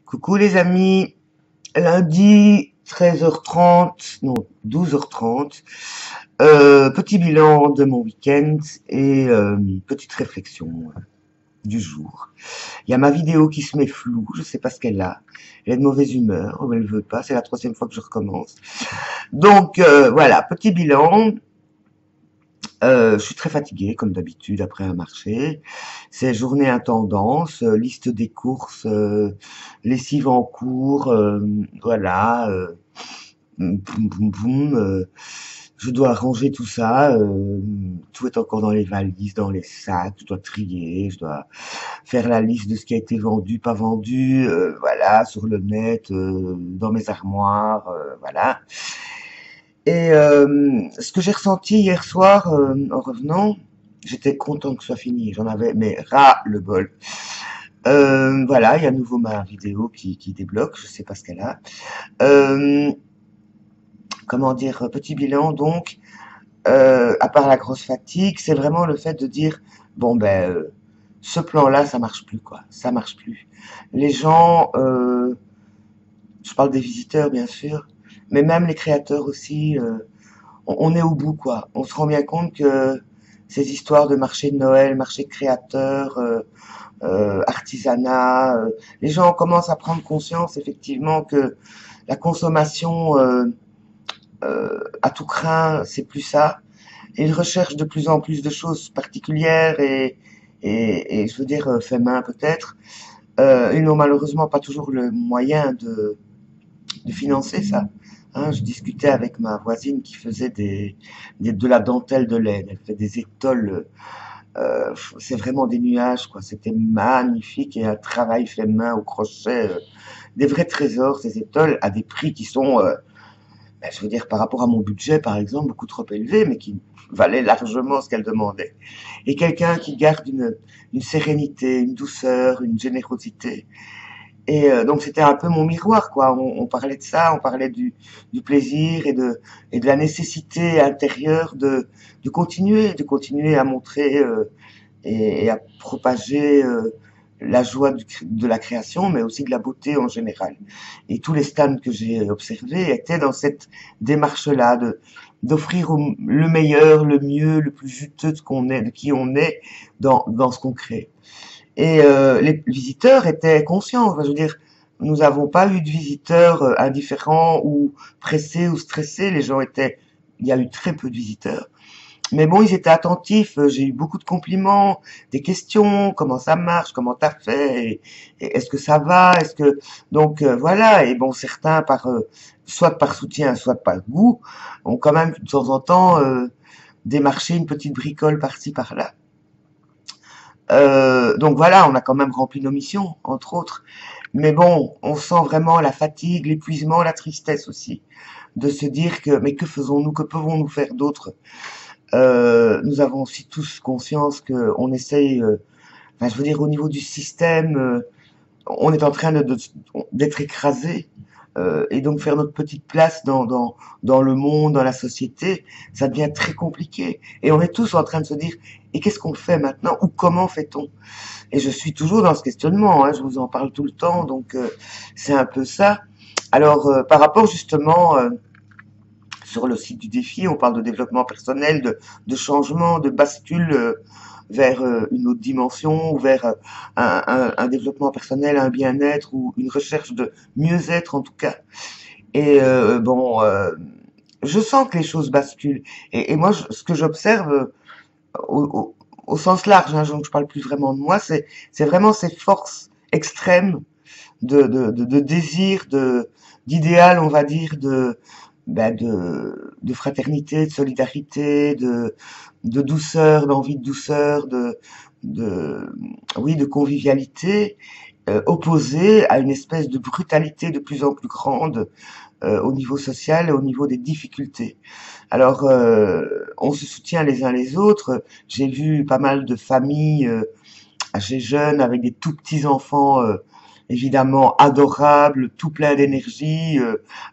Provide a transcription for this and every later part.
Coucou les amis, lundi 13h30, non 12h30, petit bilan de mon week-end et petite réflexion du jour. Il y a ma vidéo qui se met floue, je sais pas ce qu'elle a. Elle est de mauvaise humeur, ou elle veut pas, c'est la troisième fois que je recommence. Donc voilà, petit bilan. Je suis très fatiguée, comme d'habitude, après un marché. C'est journée intendance, liste des courses, lessive en cours, voilà. Boum, boum, boum, je dois ranger tout ça. Tout est encore dans les valises, dans les sacs. Je dois trier, je dois faire la liste de ce qui a été vendu, pas vendu, voilà, sur le net, dans mes armoires, voilà. Et ce que j'ai ressenti hier soir en revenant, j'étais content que ce soit fini. J'en avais mais ras le bol. Voilà, il y a à nouveau ma vidéo qui débloque. Je sais pas ce qu'elle a. Euh, comment dire, petit bilan donc. À part la grosse fatigue, c'est vraiment le fait de dire bon ben ce plan-là, ça marche plus quoi. Ça marche plus. Les gens, je parle des visiteurs bien sûr, mais même les créateurs aussi. On est au bout, quoi. On se rend bien compte que ces histoires de marché de Noël, marché de créateurs, artisanat, les gens commencent à prendre conscience effectivement que la consommation à tout craint, c'est plus ça. Ils recherchent de plus en plus de choses particulières et je veux dire fait main peut-être. Ils n'ont malheureusement pas toujours le moyen de financer ça. Hein, je discutais avec ma voisine qui faisait de la dentelle de laine. Elle fait des étoiles. C'est vraiment des nuages, quoi. C'était magnifique et un travail fait main au crochet. Des vrais trésors, ces étoiles, à des prix qui sont, ben, je veux dire, par rapport à mon budget, par exemple, beaucoup trop élevés, mais qui valaient largement ce qu'elle demandait. Et quelqu'un qui garde une sérénité, une douceur, une générosité. Et donc c'était un peu mon miroir, quoi. On parlait de ça, on parlait du plaisir et de la nécessité intérieure de continuer à montrer et à propager la joie de la création, mais aussi de la beauté en général. Et tous les stands que j'ai observés étaient dans cette démarche-là de d'offrir le meilleur, le mieux, le plus juteux de qu'on est, de qui on est dans ce qu'on crée. Et les visiteurs étaient conscients. Enfin, je veux dire, nous n'avons pas eu de visiteurs indifférents ou pressés ou stressés. Les gens étaient, il y a eu très peu de visiteurs. Mais bon, ils étaient attentifs. J'ai eu beaucoup de compliments, des questions. Comment ça marche? Comment t'as fait? Et est-ce que ça va? Est-ce que donc voilà. Et bon, certains par soit par soutien, soit par goût, ont quand même de temps en temps démarché une petite bricole par-ci par-là. Donc voilà, on a quand même rempli nos missions, entre autres. Mais bon, on sent vraiment la fatigue, l'épuisement, la tristesse aussi, de se dire que, mais que faisons-nous, que pouvons-nous faire d'autre? Nous avons aussi tous conscience que on essaye, enfin, je veux dire, au niveau du système, on est en train d'être écrasé. Et donc faire notre petite place dans le monde, dans la société, ça devient très compliqué. Et on est tous en train de se dire, et qu'est-ce qu'on fait maintenant ou comment fait-on? Et je suis toujours dans ce questionnement, hein, je vous en parle tout le temps, donc c'est un peu ça. Alors par rapport justement sur le site du défi, on parle de développement personnel, de changement, de bascule vers une autre dimension, ou vers un développement personnel, un bien-être ou une recherche de mieux-être en tout cas. Et bon, je sens que les choses basculent. Et moi, ce que j'observe au sens large, hein, donc je parle plus vraiment de moi, c'est vraiment ces forces extrêmes de désir, d'idéal, on va dire, ben de fraternité, de solidarité, de douceur, d'envie de douceur, de, oui, de convivialité, opposée à une espèce de brutalité de plus en plus grande au niveau social et au niveau des difficultés. Alors, on se soutient les uns les autres. J'ai vu pas mal de familles assez jeunes avec des tout petits enfants évidemment adorables, tout plein d'énergie,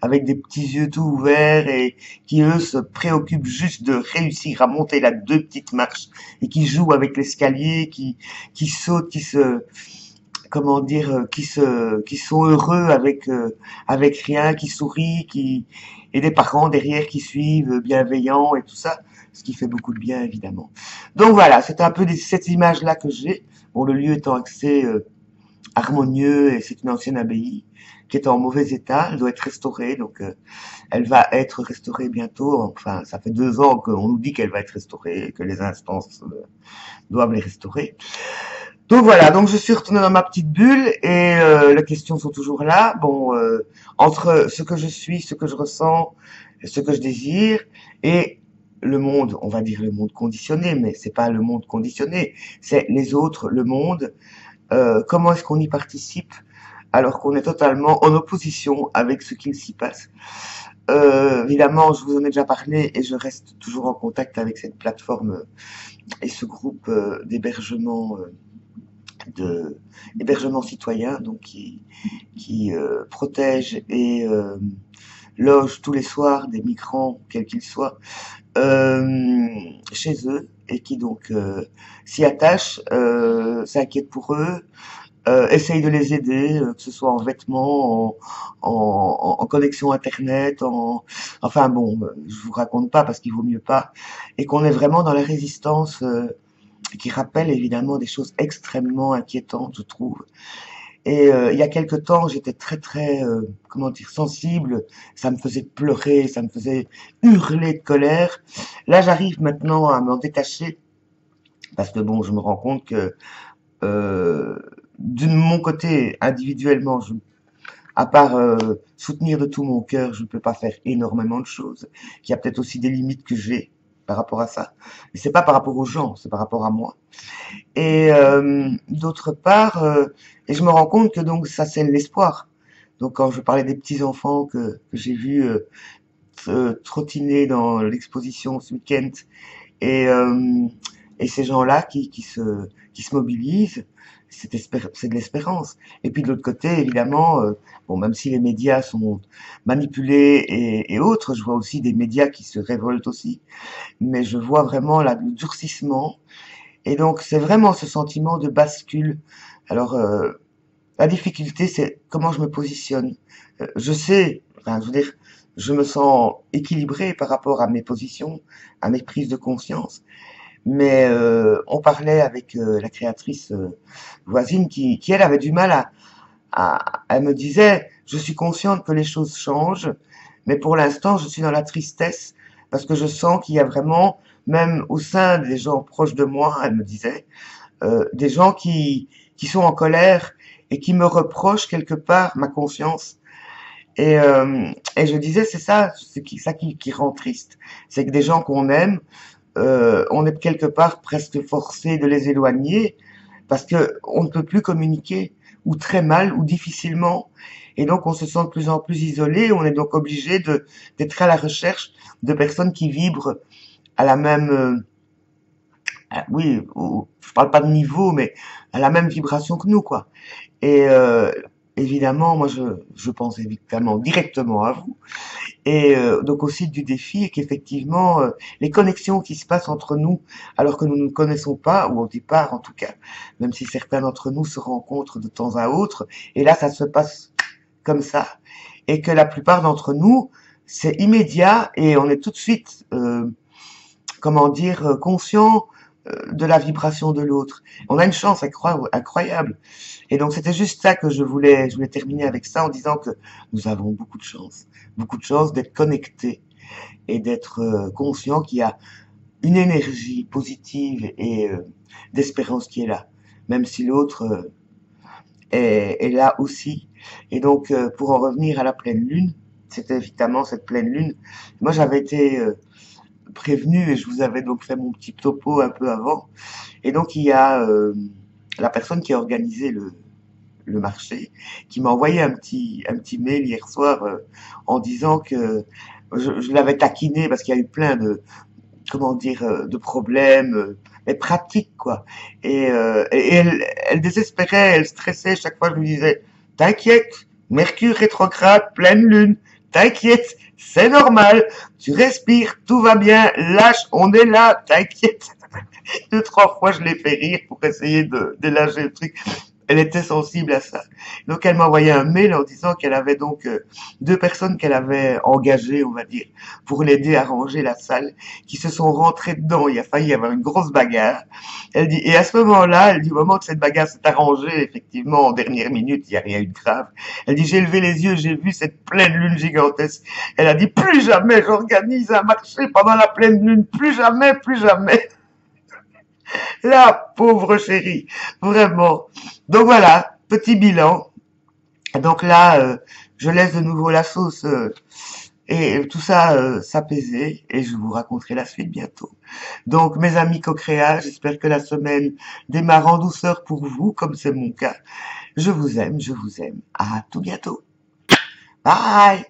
avec des petits yeux tout ouverts et qui eux se préoccupent juste de réussir à monter la deux petites marches et qui jouent avec l'escalier, qui sautent, comment dire, qui sont heureux avec rien, qui sourient, et des parents derrière qui suivent, bienveillants et tout ça, ce qui fait beaucoup de bien évidemment. Donc voilà, c'est un peu cette image-là que j'ai. Bon, le lieu étant assez harmonieux et c'est une ancienne abbaye qui est en mauvais état, elle doit être restaurée, donc elle va être restaurée bientôt. Enfin, ça fait 2 ans qu'on nous dit qu'elle va être restaurée, que les instances doivent les restaurer. Donc voilà, donc je suis retournée dans ma petite bulle et les questions sont toujours là. Bon, entre ce que je suis, ce que je ressens, ce que je désire et le monde, on va dire le monde conditionné, mais c'est pas le monde conditionné, c'est les autres, le monde. Comment est-ce qu'on y participe alors qu'on est totalement en opposition avec ce qu'il s'y passe. Évidemment, je vous en ai déjà parlé et je reste toujours en contact avec cette plateforme et ce groupe d'hébergement d'hébergement citoyen, donc qui protège et loge tous les soirs des migrants, quels qu'ils soient, chez eux et qui donc s'y attachent, s'inquiètent pour eux, essaye de les aider, que ce soit en vêtements, en connexion internet, enfin bon, je vous raconte pas parce qu'il vaut mieux pas, et qu'on est vraiment dans la résistance qui rappelle évidemment des choses extrêmement inquiétantes, je trouve. Et il y a quelque temps, j'étais très, comment dire, sensible, ça me faisait pleurer, ça me faisait hurler de colère. Là, j'arrive maintenant à m'en détacher, parce que bon, je me rends compte que de mon côté, individuellement, à part soutenir de tout mon cœur, je ne peux pas faire énormément de choses. Il y a peut-être aussi des limites que j'ai par rapport à ça. Mais c'est pas par rapport aux gens, c'est par rapport à moi. Et d'autre part, et je me rends compte que donc ça c'est l'espoir. Donc quand je parlais des petits enfants que j'ai vus trottiner dans l'exposition ce week-end, et, euh, et ces gens-là qui se mobilisent, c'est de l'espérance. Et puis de l'autre côté, évidemment, bon, même si les médias sont manipulés et autres, je vois aussi des médias qui se révoltent aussi. Mais je vois vraiment là, le durcissement. Et donc, c'est vraiment ce sentiment de bascule. Alors, la difficulté, c'est comment je me positionne. Je sais, enfin, je veux dire, je me sens équilibré par rapport à mes positions, à mes prises de conscience. Mais on parlait avec la créatrice voisine qui, elle, avait du mal elle me disait, je suis consciente que les choses changent, mais pour l'instant, je suis dans la tristesse parce que je sens qu'il y a vraiment, même au sein des gens proches de moi, elle me disait, des gens qui sont en colère et qui me reprochent quelque part ma conscience. Et je disais, c'est ça, ça qui rend triste. C'est que des gens qu'on aime, on est quelque part presque forcé de les éloigner parce que on ne peut plus communiquer ou très mal ou difficilement et donc on se sent de plus en plus isolé. On est donc obligé d'être à la recherche de personnes qui vibrent à la même oui, je parle pas de niveau mais à la même vibration que nous quoi. Et évidemment moi je pense évidemment directement à vous et donc aussi du défi et qu'effectivement les connexions qui se passent entre nous alors que nous ne nous connaissons pas ou au départ en tout cas même si certains d'entre nous se rencontrent de temps à autre et là ça se passe comme ça et que la plupart d'entre nous c'est immédiat et on est tout de suite comment dire conscient de la vibration de l'autre. On a une chance incroyable. Et donc c'était juste ça que je voulais terminer avec ça en disant que nous avons beaucoup de chance d'être connectés et d'être conscient qu'il y a une énergie positive et d'espérance qui est là, même si l'autre est là aussi. Et donc pour en revenir à la pleine lune, c'était évidemment cette pleine lune. Moi j'avais été prévenu et je vous avais donc fait mon petit topo un peu avant. Et donc il y a la personne qui a organisé le marché qui m'a envoyé un petit mail hier soir en disant que je l'avais taquiné parce qu'il y a eu plein de comment dire de problèmes mais pratiques quoi. Et elle désespérait, elle stressait chaque fois je lui disais t'inquiète, Mercure rétrograde, pleine lune, t'inquiète, c'est normal, tu respires, tout va bien, lâche, on est là, t'inquiète. 2, 3 fois, je l'ai fait rire pour essayer de délager le truc. Elle était sensible à ça. Donc elle m'a envoyé un mail en disant qu'elle avait donc deux personnes qu'elle avait engagées, on va dire, pour l'aider à ranger la salle, qui se sont rentrées dedans. Il a failli y avoir une grosse bagarre. Elle dit, et à ce moment-là, elle dit, au moment que cette bagarre s'est arrangée, effectivement, en dernière minute, il n'y a rien eu de grave. Elle dit, j'ai levé les yeux, j'ai vu cette pleine lune gigantesque. Elle a dit, plus jamais j'organise un marché pendant la pleine lune, plus jamais, plus jamais. La pauvre chérie, vraiment. Donc voilà, petit bilan. Donc là, je laisse de nouveau la sauce et tout ça s'apaiser et je vous raconterai la suite bientôt. Donc mes amis co-créa, j'espère que la semaine démarre en douceur pour vous, comme c'est mon cas. Je vous aime, je vous aime. À tout bientôt. Bye!